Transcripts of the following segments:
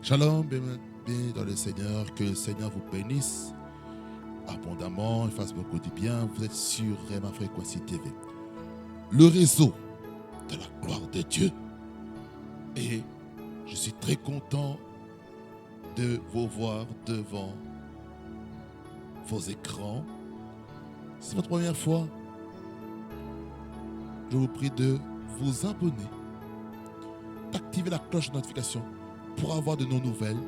Shalom, bien dans le Seigneur, que le Seigneur vous bénisse abondamment et fasse beaucoup de bien. Vous êtes sur Rema Frequency TV, le réseau de la gloire de Dieu. Et je suis très content de vous voir devant vos écrans. Si c'est votre première fois, je vous prie de vous abonner, d'activer la cloche de notification pour avoir de nos nouvelles,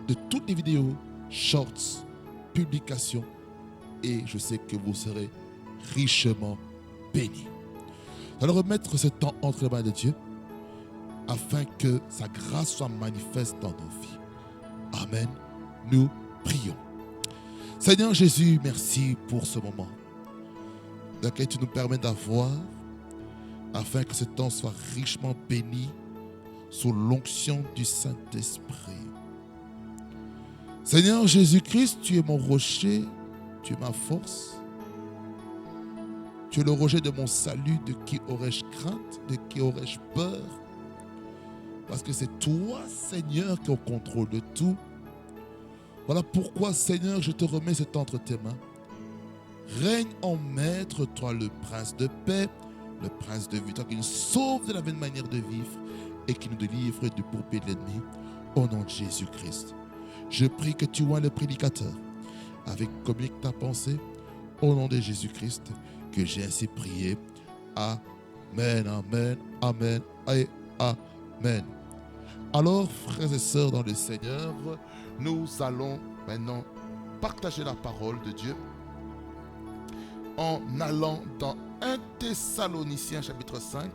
de toutes les vidéos, shorts, publications, et je sais que vous serez richement bénis. Allons remettre ce temps entre les mains de Dieu afin que sa grâce soit manifeste dans nos vies. Amen. Nous prions. Seigneur Jésus, merci pour ce moment dans lequel tu nous permets d'avoir afin que ce temps soit richement béni sous l'onction du Saint-Esprit. Seigneur Jésus-Christ, tu es mon rocher, tu es ma force. Tu es le rocher de mon salut, de qui aurais-je crainte, de qui aurais-je peur? Parce que c'est toi, Seigneur, qui es au contrôle de tout. Voilà pourquoi, Seigneur, je te remets cet entre tes mains. Règne en maître, toi le prince de paix, le prince de vie, toi qui nous sauve de la vaine manière de vivre et qui nous délivre du bourbier de l'ennemi, au nom de Jésus-Christ. Je prie que tu vois le prédicateur avec communique ta pensée, au nom de Jésus-Christ, que j'ai ainsi prié. Amen, amen, amen et amen. Alors, frères et sœurs dans le Seigneur, nous allons maintenant partager la parole de Dieu en allant dans 1 Thessaloniciens chapitre 5.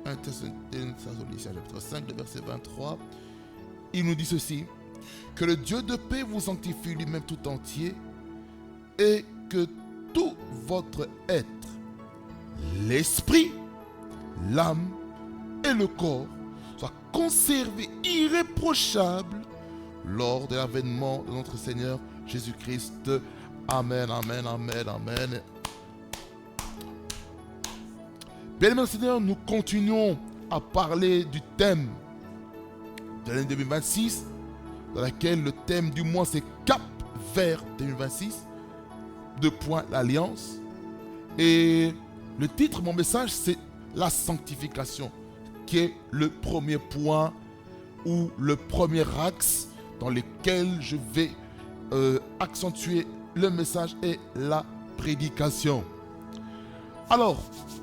1 Thessaloniciens chapitre 5, le verset 23. Il nous dit ceci: que le Dieu de paix vous sanctifie lui-même tout entier et que tout votre être, l'esprit, l'âme et le corps soient conservés irréprochables lors de l'avènement de notre Seigneur Jésus-Christ. Amen, amen, amen, amen. Bien-aimés Seigneur, nous continuons à parler du thème de l'année 2026, dans laquelle le thème du mois c'est Cap vers 2026, l'Alliance. Et le titre de mon message c'est la sanctification, qui est le premier point ou le premier axe dans lequel je vais accentuer le message et la prédication. Alors,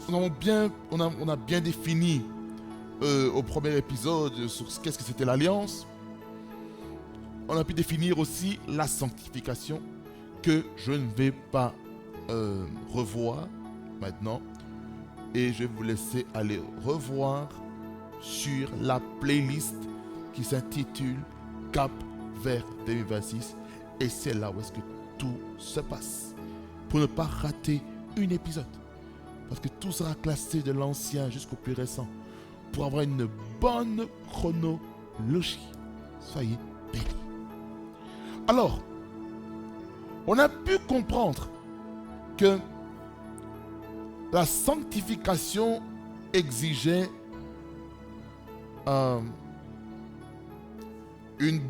on a bien défini au premier épisode sur qu'est-ce que c'était l'Alliance. On a pu définir aussi la sanctification, que je ne vais pas revoir maintenant. Et je vais vous laisser aller revoir sur la playlist qui s'intitule Cap vers 2026. Et c'est là où est-ce que tout se passe. Pour ne pas rater un épisode. Parce que tout sera classé de l'ancien jusqu'au plus récent. Pour avoir une bonne chronologie. Soyez bénis. Alors, on a pu comprendre que la sanctification exigeait une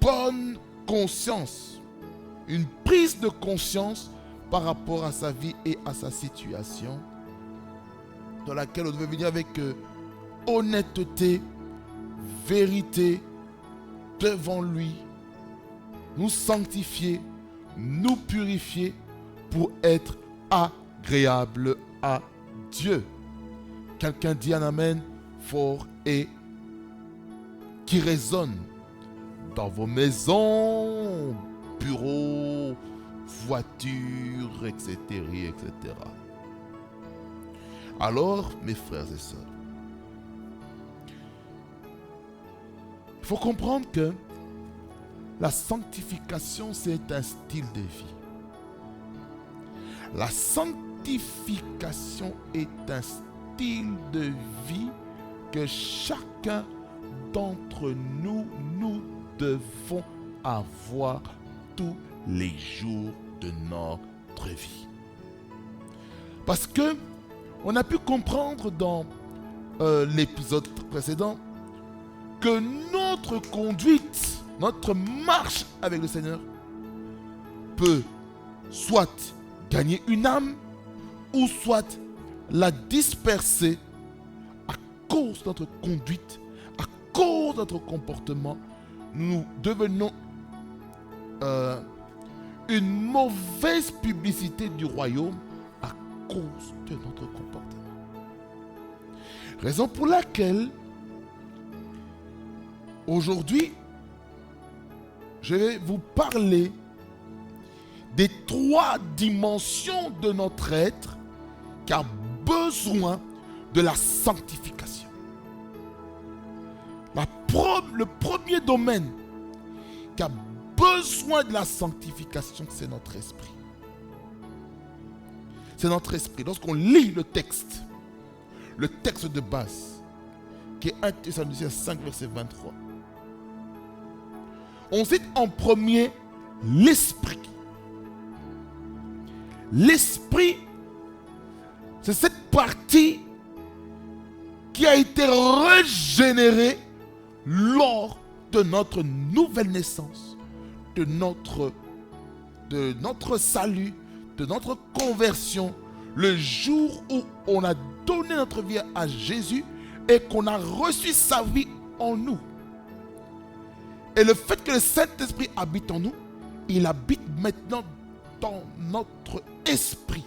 bonne conscience, une prise de conscience par rapport à sa vie et à sa situation, dans laquelle on devait venir avec honnêteté, vérité, devant lui, nous sanctifier, nous purifier pour être agréable à Dieu. Quelqu'un dit un amen fort et qui résonne dans vos maisons, bureaux, voitures, etc., etc. Alors, mes frères et sœurs, il faut comprendre que la sanctification, c'est un style de vie. La sanctification est un style de vie que chacun d'entre nous, nous devons avoir tous les jours de notre vie. Parce que on a pu comprendre dans l'épisode précédent que notre conduite, notre marche avec le Seigneur peut soit gagner une âme ou soit la disperser à cause de notre conduite, à cause de notre comportement. Nous devenons une mauvaise publicité du royaume à cause de notre comportement. Raison pour laquelle aujourd'hui, je vais vous parler des 3 dimensions de notre être qui a besoin de la sanctification. Le premier domaine qui a besoin de la sanctification, c'est notre esprit. C'est notre esprit. Lorsqu'on lit le texte de base, qui est 1 Thessaloniciens 5, verset 23, on cite en premier l'esprit. L'esprit, c'est cette partie qui a été régénérée lors de notre nouvelle naissance, de notre salut, de notre conversion, le jour où on a donné notre vie à Jésus et qu'on a reçu sa vie en nous. Et le fait que le Saint-Esprit habite en nous, il habite maintenant dans notre esprit.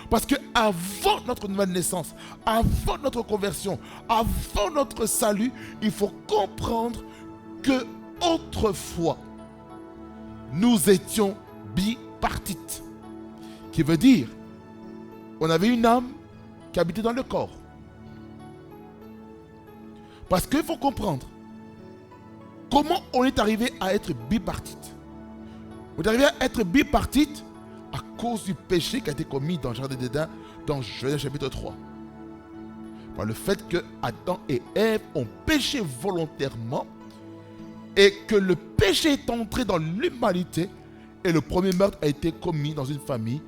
Parce que avant notre nouvelle naissance, avant notre conversion, avant notre salut, il faut comprendre que autrefois, nous étions bipartites. Qui veut dire, on avait une âme qui habitait dans le corps. Parce qu'il faut comprendre comment on est arrivé à être bipartite. On est arrivé à être bipartite à cause du péché qui a été commis dans le jardin d'Éden, dans Genèse chapitre 3. Par le fait que Adam et Ève ont péché volontairement et que le péché est entré dans l'humanité et le premier meurtre a été commis dans une famille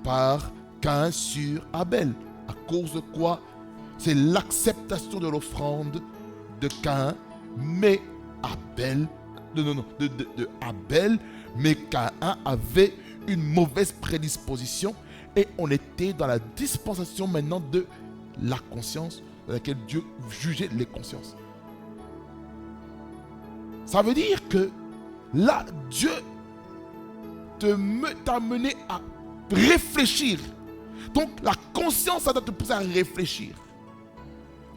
par Caïn sur Abel. À cause de quoi? C'est l'acceptation de l'offrande de Caïn, mais Abel, Abel, mais Caïn avait une mauvaise prédisposition et on était dans la dispensation maintenant de la conscience dans laquelle Dieu jugeait les consciences. Ça veut dire que là, Dieu t'a mené à réfléchir. Donc la conscience, ça doit te pousser à réfléchir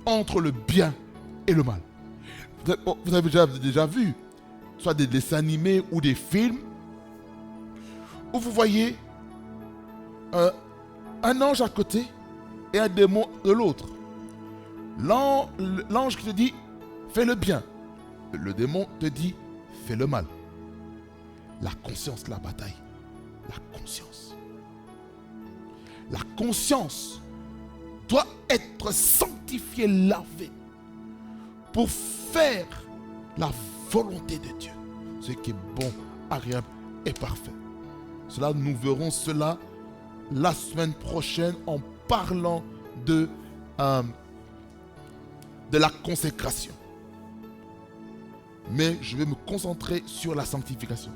entre le bien et le mal. Vous avez déjà vu soit des dessins animés ou des films où vous voyez un ange à côté et un démon de l'autre. L'ange qui te dit fais le bien, le démon te dit fais le mal. La conscience, la bataille. La conscience. La conscience doit être sanctifiée, lavée pour faire la volonté de Dieu, ce qui est bon, agréable et parfait. Nous verrons cela la semaine prochaine en parlant de la consécration. Mais je vais me concentrer sur la sanctification.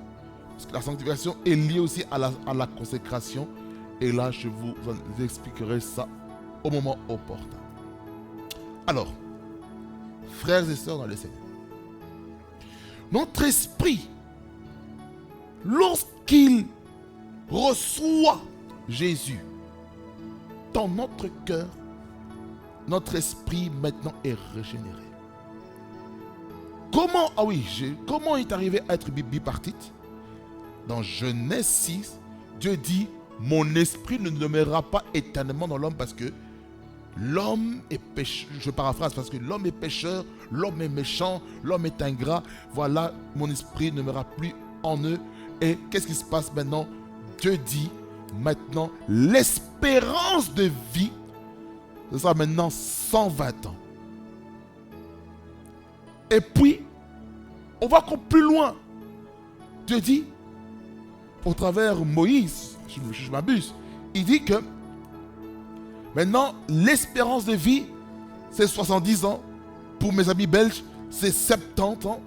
Parce que la sanctification est liée aussi à la consécration. Et là, je vous expliquerai ça au moment opportun. Alors, frères et sœurs dans le Seigneur, notre esprit, lorsqu'il reçoit Jésus dans notre cœur, notre esprit maintenant est régénéré. Comment il est arrivé à être bipartite? Dans Genèse 6, Dieu dit, mon esprit ne demeurera pas éternellement dans l'homme parce que l'homme est pécheur. Je paraphrase parce que l'homme est pécheur, l'homme est méchant, l'homme est ingrat. Voilà, mon esprit ne demeurera plus en eux. Et qu'est-ce qui se passe maintenant? Dieu dit, maintenant, l'espérance de vie, ce sera maintenant 120 ans. Et puis, on va encore plus loin. Dieu dit, au travers Moïse, je m'abuse, il dit que maintenant, l'espérance de vie, c'est 70 ans Pour mes amis belges, c'est 70 ans.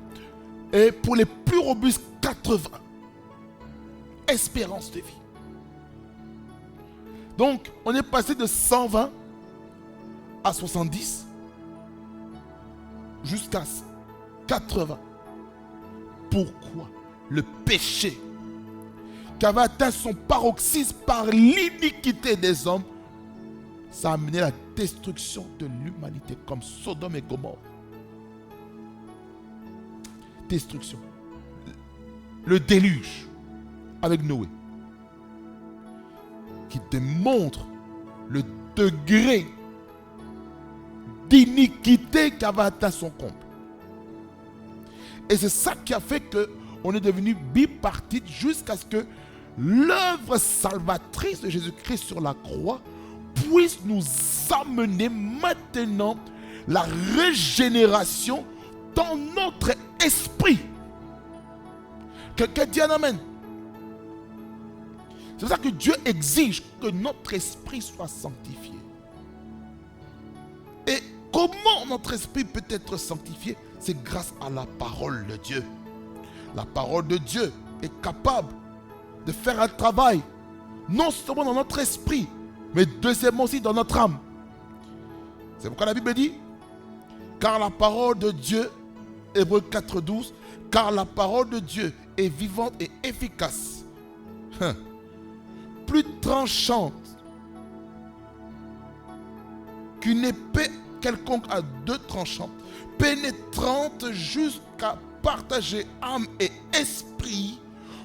Et pour les plus robustes, 80. Espérance de vie. Donc, on est passé de 120 à 70 jusqu'à 80. Pourquoi? Le péché qui avait atteint son paroxysme par l'iniquité des hommes, ça a amené la destruction de l'humanité comme Sodome et Gomorrhe. Destruction. Le déluge avec Noé qui démontre le degré d'iniquité qui avait atteint son comble. Et c'est ça qui a fait qu'on est devenu bipartite jusqu'à ce que l'œuvre salvatrice de Jésus-Christ sur la croix puisse nous amener maintenant la régénération dans notre esprit. Quelqu'un dit un amen. C'est pour ça que Dieu exige que notre esprit soit sanctifié. Et comment notre esprit peut être sanctifié? C'est grâce à la parole de Dieu. La parole de Dieu est capable de faire un travail, non seulement dans notre esprit, mais deuxièmement aussi dans notre âme. C'est pourquoi la Bible dit, car la parole de Dieu, Hébreux 4,12, car la parole de Dieu est vivante et efficace, plus tranchante qu'une épée quelconque à 2 tranchants, pénétrante jusqu'à partager âme et esprit,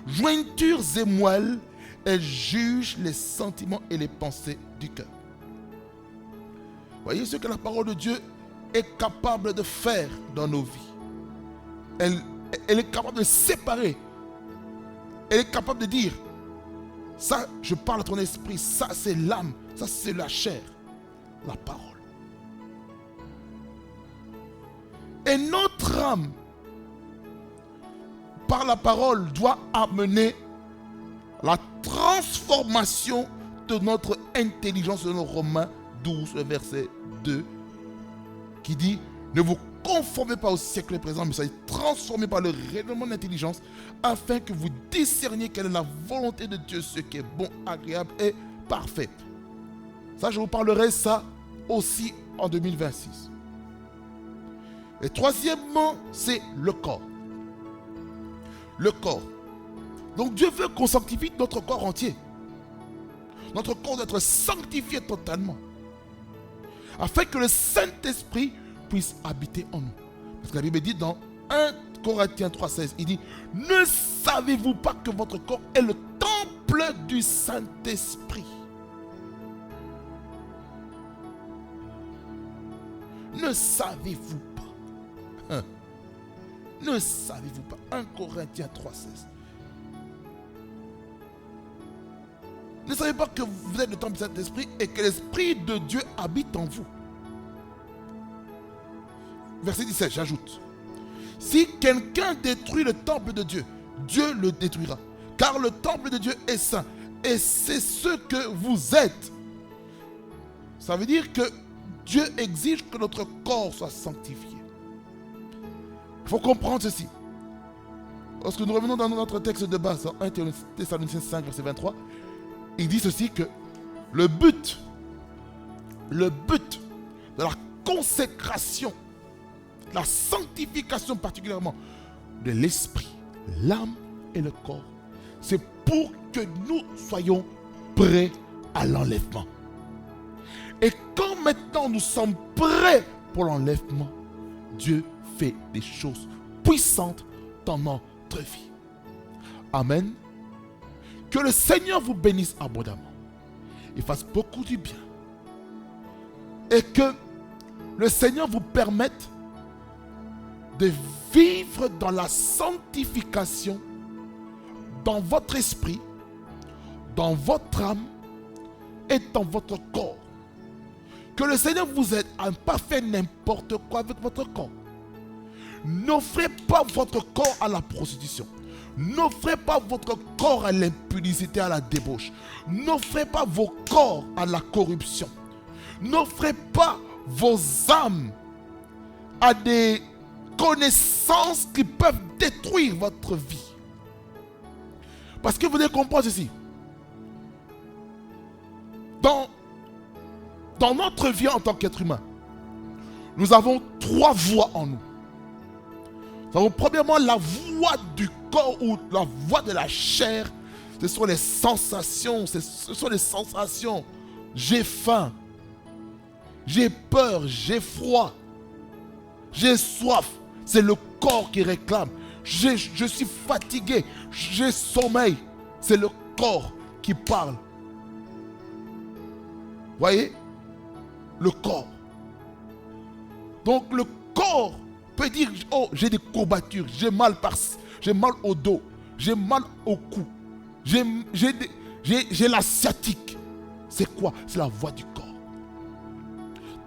jointures et moelles, elle juge les sentiments et les pensées du cœur. Voyez ce que la parole de Dieu est capable de faire dans nos vies. Elle est capable de séparer. Elle est capable de dire, ça je parle à ton esprit, ça c'est l'âme, ça c'est la chair. La parole. Et notre âme, par la parole, doit amener la transformation de notre intelligence, selon Romains 12, verset 2, qui dit, ne vous conformez pas au siècle présent, mais soyez transformés par le règlement d'intelligence, afin que vous discerniez quelle est la volonté de Dieu, ce qui est bon, agréable et parfait. Ça, je vous parlerai ça aussi en 2026. Et troisièmement, c'est le corps. Le corps. Donc Dieu veut qu'on sanctifie notre corps entier. Notre corps doit être sanctifié totalement. Afin que le Saint-Esprit puisse habiter en nous. Parce que la Bible dit dans 1 Corinthiens 3,16, il dit, ne savez-vous pas que votre corps est le temple du Saint-Esprit? Ne savez-vous pas? Ne savez-vous pas? 1 Corinthiens 3,16. Ne savez pas que vous êtes le temple du Saint-Esprit et que l'Esprit de Dieu habite en vous. Verset 17, j'ajoute. Si quelqu'un détruit le temple de Dieu, Dieu le détruira. Car le temple de Dieu est saint. Et c'est ce que vous êtes. Ça veut dire que Dieu exige que notre corps soit sanctifié. Il faut comprendre ceci. Lorsque nous revenons dans notre texte de base, en 1 Thessaloniciens 5, verset 23, il dit ceci que le but de la consécration, la sanctification particulièrement de l'esprit, l'âme et le corps, c'est pour que nous soyons prêts à l'enlèvement. Et quand maintenant nous sommes prêts pour l'enlèvement, Dieu fait des choses puissantes dans notre vie. Amen. Que le Seigneur vous bénisse abondamment. Il fasse beaucoup du bien. Et que le Seigneur vous permette de vivre dans la sanctification dans votre esprit, dans votre âme et dans votre corps. Que le Seigneur vous aide à ne pas faire n'importe quoi avec votre corps. N'offrez pas votre corps à la prostitution. N'offrez pas votre corps à l'impudicité, à la débauche. N'offrez pas vos corps à la corruption. N'offrez pas vos âmes à des connaissances qui peuvent détruire votre vie. Parce que vous devez comprendre ceci. Dans notre vie en tant qu'être humain, nous avons 3 voies en nous. Nous avons premièrement la voie du corps ou la voie de la chair. Ce sont les sensations. Ce sont les sensations. J'ai faim. J'ai peur. J'ai froid. J'ai soif. C'est le corps qui réclame. Je suis fatigué. J'ai sommeil. C'est le corps qui parle. Voyez? Le corps. Donc le corps peut dire, oh, j'ai des courbatures, j'ai mal au dos, j'ai mal au cou, j'ai la sciatique. C'est quoi? C'est la voix du corps.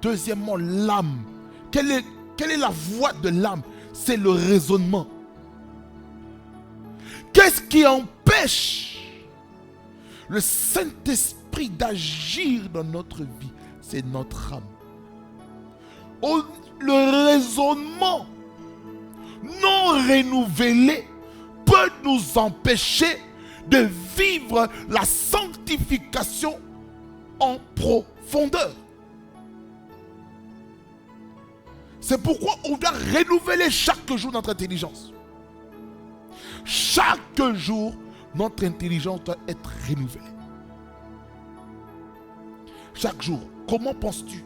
Deuxièmement, l'âme. Quelle est la voix de l'âme? C'est le raisonnement. Qu'est-ce qui empêche le Saint-Esprit d'agir dans notre vie? C'est notre âme. Le raisonnement non renouvelé peut nous empêcher de vivre la sanctification en profondeur. C'est pourquoi on doit renouveler chaque jour notre intelligence. Chaque jour, notre intelligence doit être renouvelée. Chaque jour, comment penses-tu?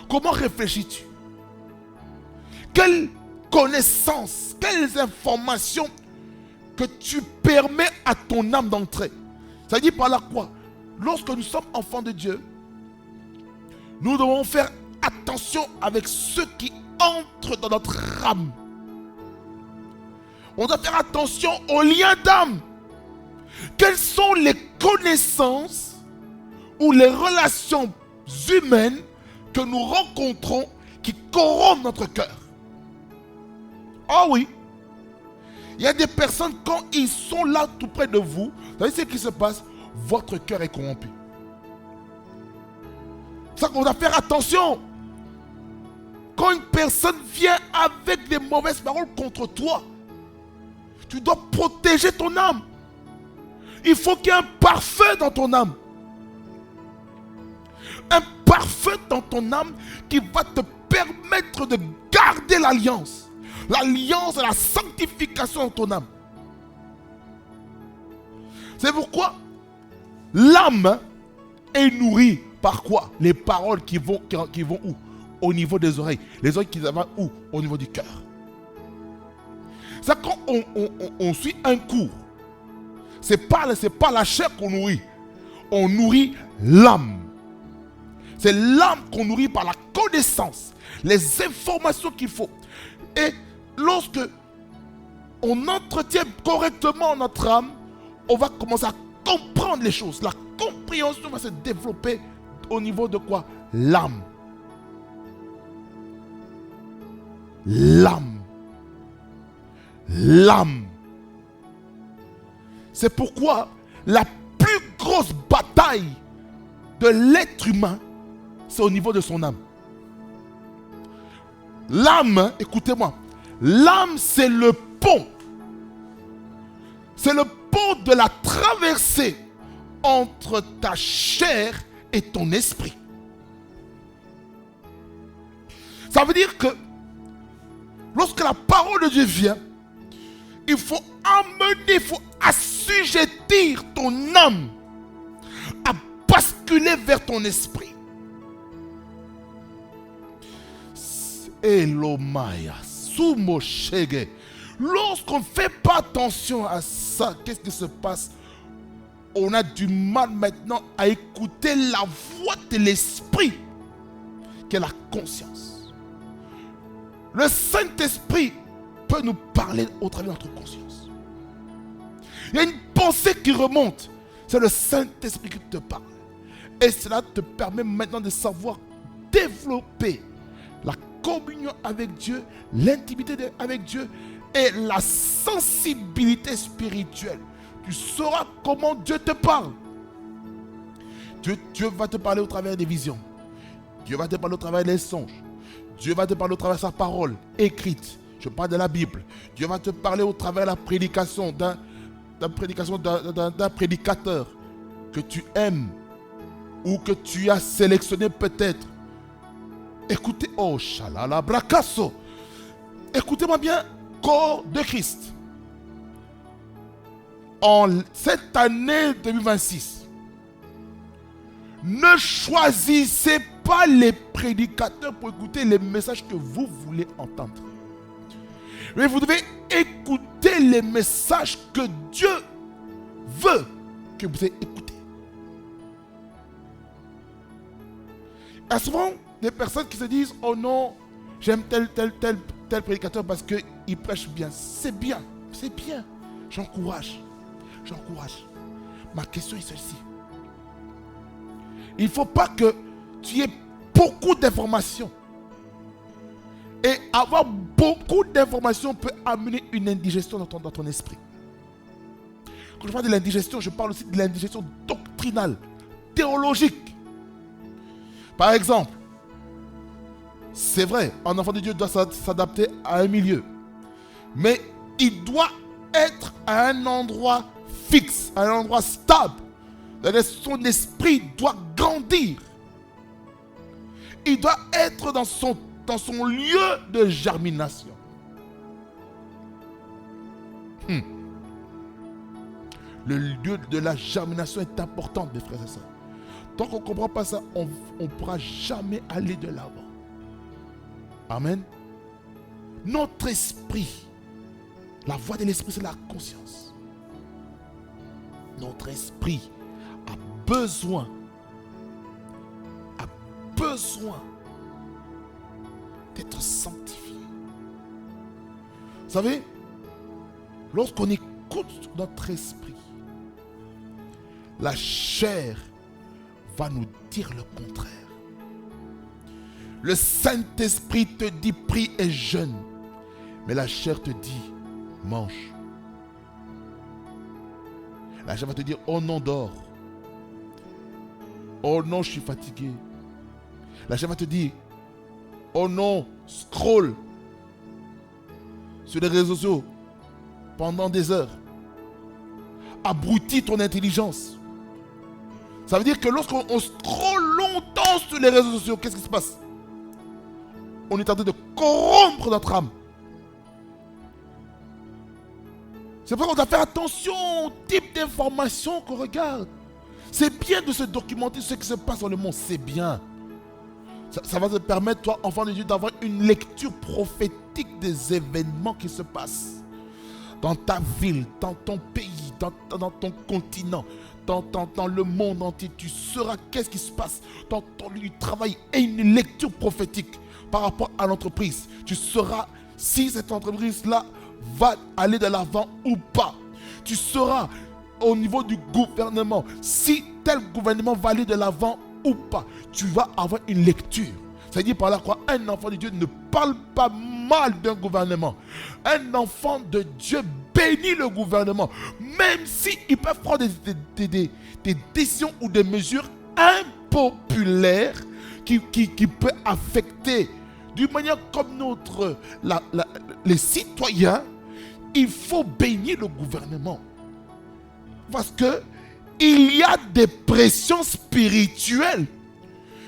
Comment réfléchis-tu? Quelles connaissances, quelles informations que tu permets à ton âme d'entrer? Ça dit par là quoi? Lorsque nous sommes enfants de Dieu, nous devons faire attention avec ceux qui entrent dans notre âme. On doit faire attention aux liens d'âme. Quelles sont les connaissances ou les relations humaines que nous rencontrons qui corrompent notre cœur? Oh oui. Il y a des personnes, quand ils sont là tout près de vous, vous savez ce qui se passe? Votre cœur est corrompu. C'est ça qu'on doit faire attention. Quand une personne vient avec des mauvaises paroles contre toi, tu dois protéger ton âme. Il faut qu'il y ait un parfum dans ton âme. Un parfum dans ton âme qui va te permettre de garder l'alliance. L'alliance et la sanctification dans ton âme. C'est pourquoi l'âme est nourrie par quoi? Les paroles qui vont où? Au niveau des oreilles. Les oreilles qui vont où? Au niveau du cœur. C'est quand on suit un cours. C'est pas la chair qu'on nourrit. On nourrit l'âme. C'est l'âme qu'on nourrit par la connaissance, les informations qu'il faut. Et lorsque on entretient correctement notre âme, on va commencer à comprendre les choses. La compréhension va se développer au niveau de quoi? L'âme. L'âme. L'âme. C'est pourquoi la plus grosse bataille de l'être humain, c'est au niveau de son âme. L'âme, écoutez-moi, l'âme c'est le pont. C'est le pont de la traversée entre ta chair et ton esprit. Ça veut dire que lorsque la parole de Dieu vient, il faut amener, il faut assujettir ton âme à basculer vers ton esprit. Elomaya, Sumoshege. Lorsqu'on ne fait pas attention à ça, qu'est-ce qui se passe? On a du mal maintenant à écouter la voix de l'esprit, qui est la conscience. Le Saint-Esprit peut nous parler au travers de notre conscience. Il y a une pensée qui remonte. C'est le Saint-Esprit qui te parle. Et cela te permet maintenant de savoir développer la communion avec Dieu, l'intimité avec Dieu et la sensibilité spirituelle. Tu sauras comment Dieu te parle. Dieu va te parler au travers des visions. Dieu va te parler au travers des songes. Dieu va te parler au travers de sa parole écrite. Je parle de la Bible. Dieu va te parler au travers de la prédication d'un prédicateur que tu aimes ou que tu as sélectionné peut-être. Écoutez, oh shalala bracasso. Écoutez-moi bien, corps de Christ. En cette année 2026, ne choisissez pas les prédicateurs pour écouter les messages que vous voulez entendre. Mais vous devez écouter les messages que Dieu veut que vous ayez écoutés. Il y a souvent des personnes qui se disent, oh non, j'aime tel prédicateur parce qu'il prêche bien. C'est bien, c'est bien. J'encourage. Ma question est celle-ci. Il ne faut pas que tu aies beaucoup d'informations. Et avoir beaucoup d'informations peut amener une indigestion dans ton esprit. Quand je parle de l'indigestion, je parle aussi de l'indigestion doctrinale, théologique. Par exemple, c'est vrai, un enfant de Dieu doit s'adapter à un milieu. Mais il doit être à un endroit fixe, à un endroit stable. Son esprit doit grandir. Il doit être dans son lieu de germination. Le lieu de la germination est important, mes frères et sœurs. Tant qu'on ne comprend pas ça, on ne pourra jamais aller de l'avant. Amen. Notre esprit, la voix de l'esprit, c'est la conscience. Notre esprit a besoin d'être sanctifié. Vous savez, lorsqu'on écoute notre esprit, la chair va nous dire le contraire. Le Saint-Esprit te dit prie et jeûne, mais la chair te dit mange. La chair va te dire oh non, dors. Oh non, je suis fatigué. La chair va te dire oh non, scroll sur les réseaux sociaux pendant des heures. Abrutis ton intelligence. Ça veut dire que lorsqu'on scrolle longtemps sur les réseaux sociaux, qu'est-ce qui se passe? On est en train de corrompre notre âme. C'est pour ça qu'on doit faire attention au type d'informations qu'on regarde. C'est bien de se documenter ce qui se passe dans le monde, c'est bien. Ça va te permettre, toi, enfant de Dieu, d'avoir une lecture prophétique des événements qui se passent dans ta ville, dans ton pays, dans ton continent, dans le monde entier. Tu sauras qu'est-ce qui se passe dans ton lieu de travail et une lecture prophétique par rapport à l'entreprise. Tu sauras si cette entreprise-là va aller de l'avant ou pas. Tu sauras au niveau du gouvernement si tel gouvernement va aller de l'avant ou pas. Tu vas avoir une lecture. C'est-à-dire par là quoi, un enfant de Dieu ne parle pas mal d'un gouvernement. Un enfant de Dieu bénit le gouvernement, même s'ils peuvent prendre des décisions ou des mesures impopulaires qui peuvent affecter d'une manière comme les citoyens. Il faut bénir le gouvernement. Parce que il y a des pressions spirituelles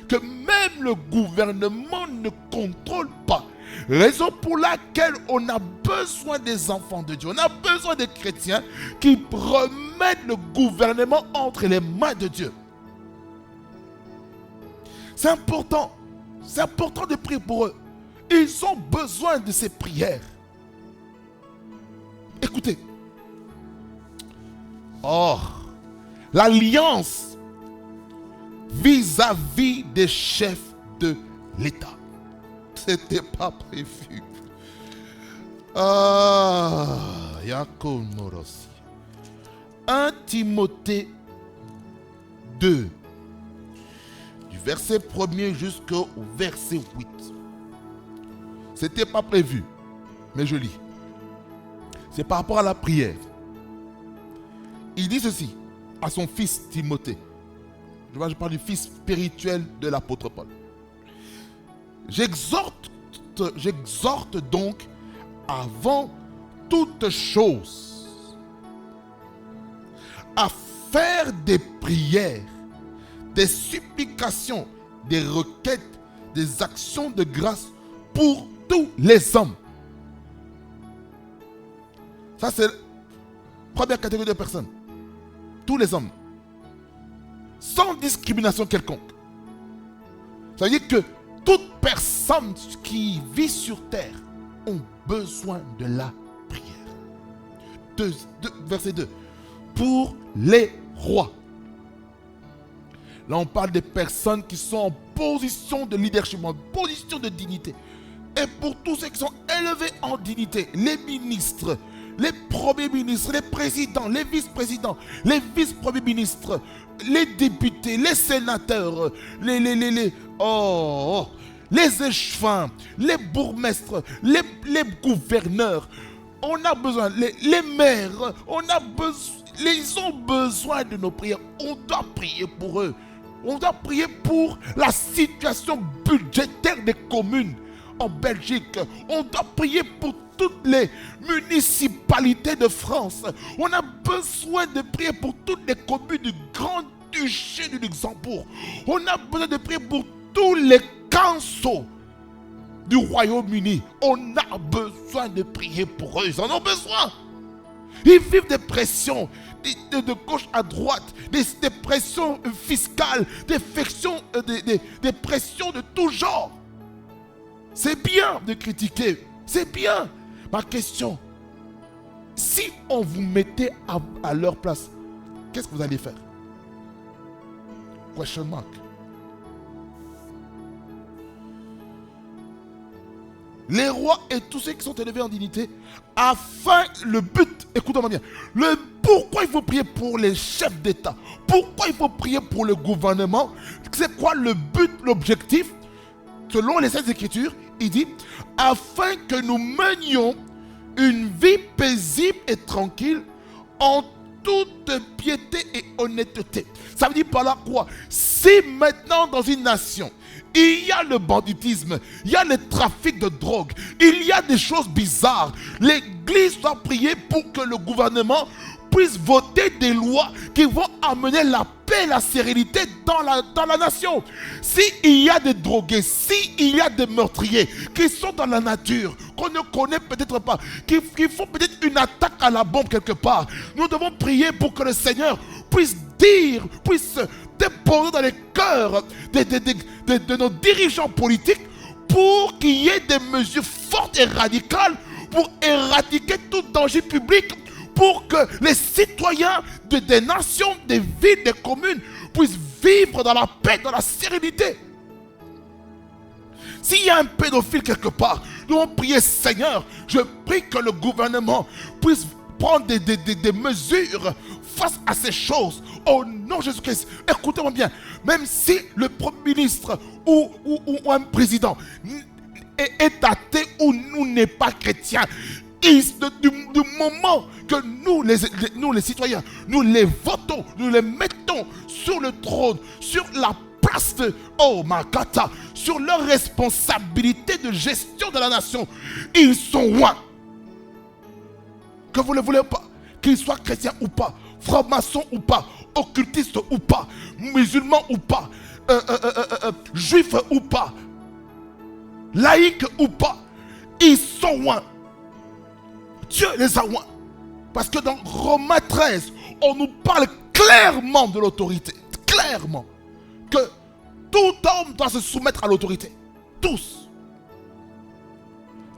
que même le gouvernement ne contrôle pas. Raison pour laquelle on a besoin des enfants de Dieu. On a besoin des chrétiens qui remettent le gouvernement entre les mains de Dieu. C'est important. C'est important de prier pour eux. Ils ont besoin de ces prières. Écoutez. Or, l'alliance vis-à-vis des chefs de l'État. C'était pas prévu. Yaakov Morosi. 1 Timothée 2, du verset 1er jusqu'au verset 8. C'était pas prévu, mais je lis. C'est par rapport à la prière. Il dit ceci à son fils Timothée. Je parle du fils spirituel de l'apôtre Paul. J'exhorte j'exhorte donc avant toute chose à faire des prières, des supplications, des requêtes, des actions de grâce pour tous les hommes. Ça, c'est la première catégorie de personnes. Tous les hommes. Sans discrimination quelconque. Ça veut dire que toute personne qui vit sur terre ont besoin de la prière. Verset 2. Pour les rois. Là, on parle des personnes qui sont en position de leadership, en position de dignité. Et pour tous ceux qui sont élevés en dignité, les ministres, les premiers ministres, les présidents, les vice-présidents, les vice-premiers ministres, les députés, les sénateurs, les échevins, les bourgmestres, les gouverneurs. On a besoin, les maires, ils ont besoin de nos prières. On doit prier pour eux. On doit prier pour la situation budgétaire des communes en Belgique. On doit prier pour toutes les municipalités de France. On a besoin de prier pour toutes les communes du Grand-Duché du Luxembourg. On a besoin de prier pour tous les councils du Royaume-Uni. On a besoin de prier pour eux. Ils en ont besoin. Ils vivent des pressions de gauche à droite, des pressions fiscales, des pressions de tout genre. C'est bien de critiquer, c'est bien. Ma question, si on vous mettait à leur place, qu'est-ce que vous allez faire? Question mark. Les rois et tous ceux qui sont élevés en dignité, afin le but, écoutez-moi bien, pourquoi il faut prier pour les chefs d'État? Pourquoi il faut prier pour le gouvernement? C'est quoi le but, l'objectif? Selon les Saintes Écritures, il dit, afin que nous menions une vie paisible et tranquille en toute piété et honnêteté. Ça veut dire par là quoi? Si maintenant dans une nation, il y a le banditisme, il y a le trafic de drogue, il y a des choses bizarres, l'Église doit prier pour que le gouvernement puisse voter des lois qui vont amener la paix et la sérénité dans la nation. S'il y a des drogués, s'il y a des meurtriers qui sont dans la nature, qu'on ne connaît peut-être pas, qui font peut-être une attaque à la bombe quelque part, nous devons prier pour que le Seigneur puisse déposer dans les cœurs de nos dirigeants politiques pour qu'il y ait des mesures fortes et radicales pour éradiquer tout danger public, pour que les citoyens des nations, des villes, des communes puissent vivre dans la paix, dans la sérénité. S'il y a un pédophile quelque part, nous allons prier, Seigneur, je prie que le gouvernement puisse prendre des mesures face à ces choses. Au nom de Jésus-Christ, écoutez-moi bien, même si le Premier ministre ou un président est athée ou nous n'est pas chrétien, du moment que nous les citoyens, nous les votons, nous les mettons sur le trône, sur la place de Makata, sur leur responsabilité de gestion de la nation, ils sont loin. Que vous ne le voulez pas, qu'ils soient chrétiens ou pas, francs-maçons ou pas, occultistes ou pas, musulmans ou pas, juifs ou pas, laïcs ou pas, ils sont loin. Dieu les a loin. Parce que dans Romains 13, on nous parle clairement de l'autorité. Clairement. Que tout homme doit se soumettre à l'autorité. Tous.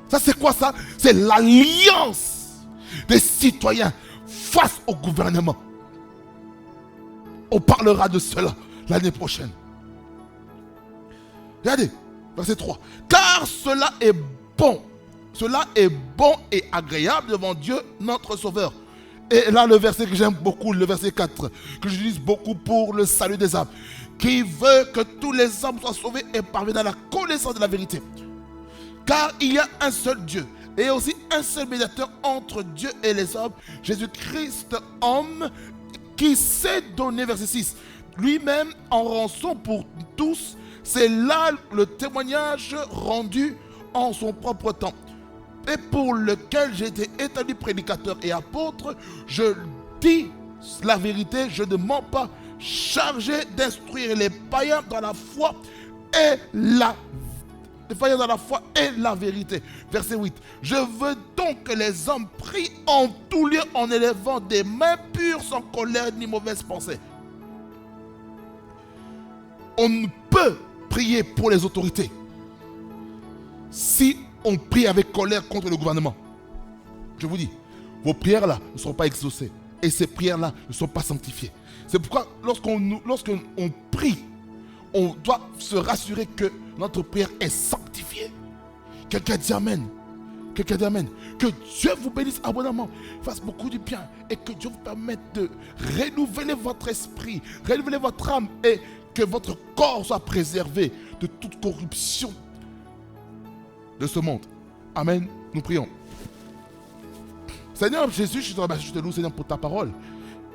Ça c'est quoi ça? C'est l'alliance des citoyens face au gouvernement. On parlera de cela l'année prochaine. Regardez, verset 3. Car cela est bon. Cela est bon et agréable devant Dieu, notre Sauveur. Et là, le verset que j'aime beaucoup, le verset 4, que j'utilise beaucoup pour le salut des âmes. Qui veut que tous les hommes soient sauvés et parviennent à la connaissance de la vérité. Car il y a un seul Dieu et aussi un seul médiateur entre Dieu et les hommes, Jésus-Christ, homme, qui s'est donné, verset 6, lui-même en rançon pour tous. C'est là le témoignage rendu en son propre temps, et pour lequel j'ai été établi prédicateur et apôtre, je dis la vérité, je ne mens pas, chargé d'instruire les païens dans la foi et la vérité. Verset 8. Je veux donc que les hommes prient en tout lieu en élevant des mains pures, sans colère ni mauvaise pensée. On ne peut prier pour les autorités si on prie avec colère contre le gouvernement. Je vous dis, vos prières là ne seront pas exaucées et ces prières là ne sont pas sanctifiées. C'est pourquoi lorsqu'on prie, on doit se rassurer que notre prière est sanctifiée. Quelqu'un dit Amen. Quelqu'un dit Amen. Que Dieu vous bénisse abondamment, fasse beaucoup de bien et que Dieu vous permette de renouveler votre esprit, renouveler votre âme et que votre corps soit préservé de toute corruption de ce monde. Amen. Nous prions. Seigneur Jésus, je te remercie, je te loue, Seigneur, pour ta parole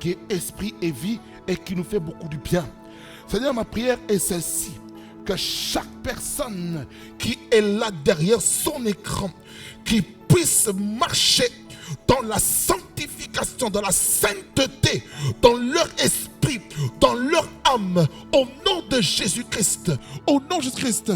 qui est esprit et vie et qui nous fait beaucoup de bien. Seigneur, ma prière est celle-ci, que chaque personne qui est là derrière son écran, qui puisse marcher dans la sanctification, dans la sainteté, dans leur esprit, dans leur âme, au nom de Jésus-Christ, au nom de Jésus-Christ,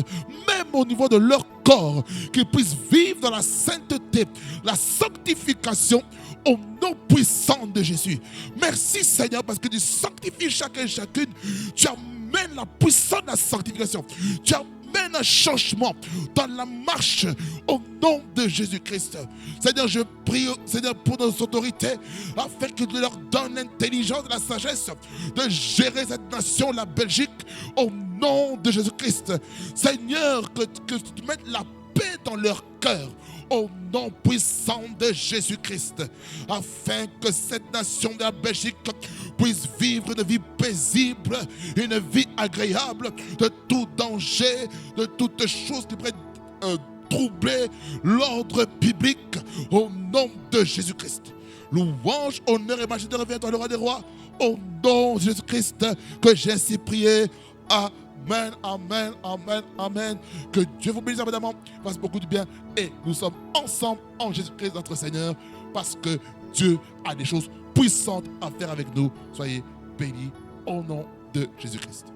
même au niveau de leur corps, qu'ils puissent vivre dans la sainteté, la sanctification, au nom puissant de Jésus. Merci Seigneur, parce que tu sanctifies chacun et chacune, tu amènes la puissance de la sanctification, tu amènes un changement dans la marche au nom de Jésus-Christ. Seigneur, je prie, Seigneur, pour nos autorités, afin que tu leur donnes l'intelligence et la sagesse de gérer cette nation, la Belgique, au nom de Jésus-Christ. Seigneur, que tu mettes la paix dans leur cœur, au nom puissant de Jésus-Christ, afin que cette nation de la Belgique puisse vivre une vie paisible, une vie agréable, de tout danger, de toutes choses qui pourraient troubler l'ordre public, au nom de Jésus-Christ. Louange, honneur et majesté reviennent à le roi des rois, au nom de Jésus-Christ, que j'ai ainsi prié. Amen, amen, amen, amen. Que Dieu vous bénisse abondamment, fasse beaucoup de bien. Et nous sommes ensemble en Jésus-Christ notre Seigneur, parce que Dieu a des choses puissantes à faire avec nous. Soyez bénis au nom de Jésus-Christ.